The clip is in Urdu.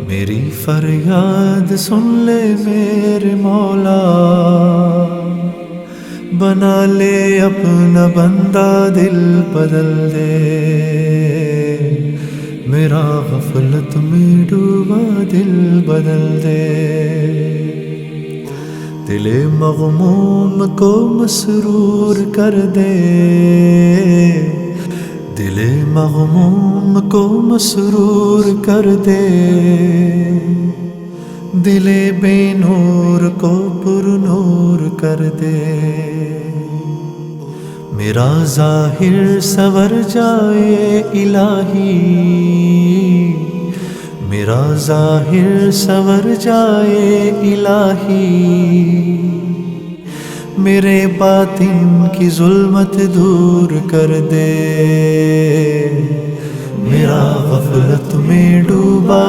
میری فریاد سن لے میرے مولا، بنا لے اپنا بندہ دل بدل دے، میرا غفلت میں ڈوبا دل بدل دے، دل مغموم کو مسرور کر دے، دل مغموم کو مسرور کر دے، دل بے نور کو پر نور کر دے، میرا ظاہر سنور جائے الہی، میرا ظاہر سنور جائے الہی، میرے باطن کی ظلمت دور کر دے، میرا غفلت میں ڈوبا